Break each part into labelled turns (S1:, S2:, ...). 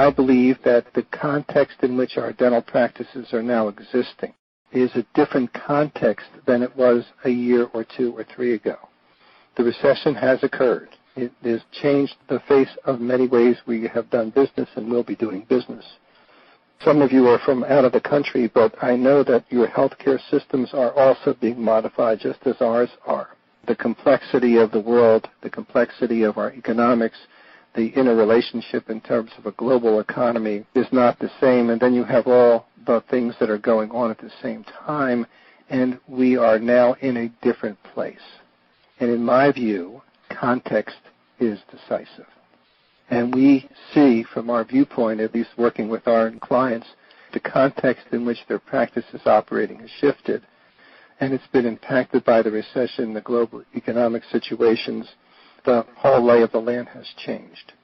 S1: I believe that the context in which our dental practices are now existing is a different context than it was a year or 2 or 3 ago. The recession has occurred. It has changed the face of many ways we have done business and will be doing business. Some of you are from out of the country, but I know that your healthcare systems are also being modified just as ours are. The complexity of the world, the complexity of our economics, the interrelationship in terms of a global economy is not the same, and then you have all the things that are going on at the same time, and we are now in a different place. And in my view, context is decisive. And we see from our viewpoint, at least working with our clients, the context in which their practice is operating has shifted, and it's been impacted by the recession, the global economic situations. The whole lay of the land has changed.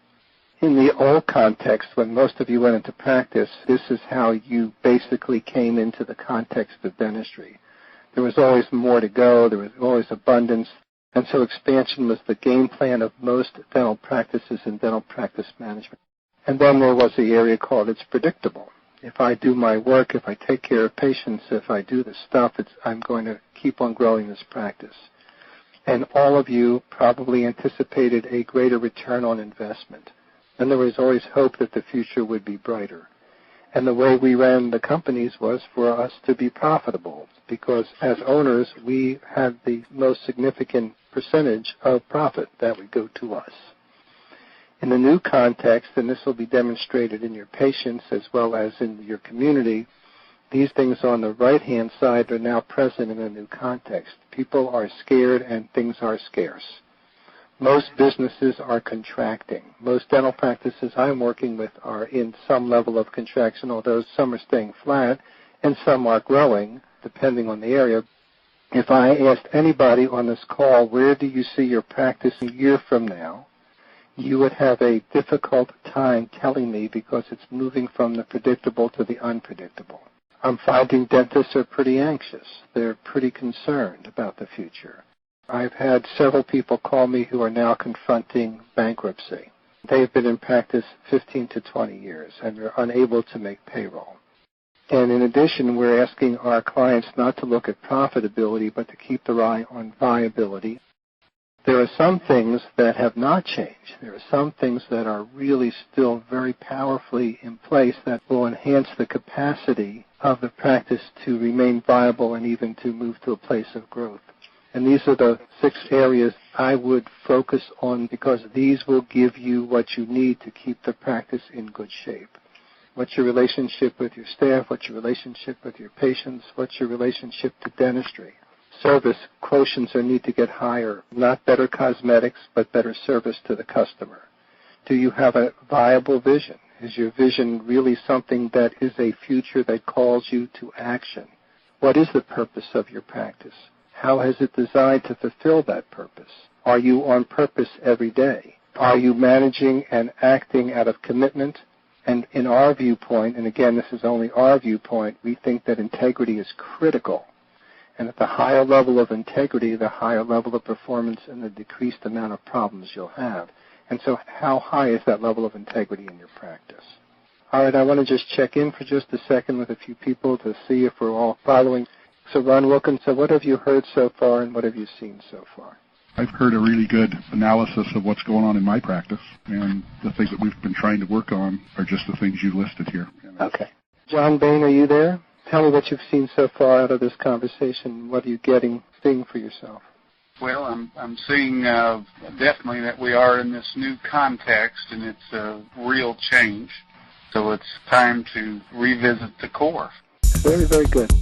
S1: In the old context, when most of you went into practice, this is how you basically came into the context of dentistry. There was always more to go. There was always abundance. And so expansion was the game plan of most dental practices and dental practice management. And then there was the area called it's predictable. If I do my work, if I take care of patients, if I do the stuff, I'm going to keep on growing this practice. And all of you probably anticipated a greater return on investment. And there was always hope that the future would be brighter. And the way we ran the companies was for us to be profitable, because as owners, we had the most significant percentage of profit that would go to us. In the new context, and this will be demonstrated in your patients as well as in your community, these things on the right-hand side are now present in a new context. People are scared and things are scarce. Most businesses are contracting. Most dental practices I'm working with are in some level of contraction, although some are staying flat and some are growing, depending on the area. If I asked anybody on this call, where do you see your practice a year from now, you would have a difficult time telling me, because it's moving from the predictable to the unpredictable. I'm finding dentists are pretty anxious. They're pretty concerned about the future. I've had several people call me who are now confronting bankruptcy. They've been in practice 15 to 20 years, and they're unable to make payroll. And in addition, we're asking our clients not to look at profitability, but to keep their eye on viability. There are some things that have not changed. There are some things that are really still very powerfully in place that will enhance the capacity of the practice to remain viable and even to move to a place of growth. And these are the 6 areas I would focus on, because these will give you what you need to keep the practice in good shape. What's your relationship with your staff? What's your relationship with your patients? What's your relationship to dentistry? Service quotients need to get higher, not better cosmetics, but better service to the customer. Do you have a viable vision? Is your vision really something that is a future that calls you to action? What is the purpose of your practice? How is it designed to fulfill that purpose? Are you on purpose every day? Are you managing and acting out of commitment? And in our viewpoint, and again, this is only our viewpoint, we think that integrity is critical. And at the higher level of integrity, the higher level of performance and the decreased amount of problems you'll have. And so how high is that level of integrity in your practice? All right, I want to just check in for just a second with a few people to see if we're all following. So Ron Wilkinson, what have you heard so far and what have you seen so far?
S2: I've heard a really good analysis of what's going on in my practice, and the things that we've been trying to work on are just the things you listed here.
S1: Okay. John Bain, are you there? Tell me what you've seen so far out of this conversation. What are you seeing for yourself?
S3: Well, I'm seeing definitely that we are in this new context, and it's a real change. So it's time to revisit the core.
S1: Very, very good.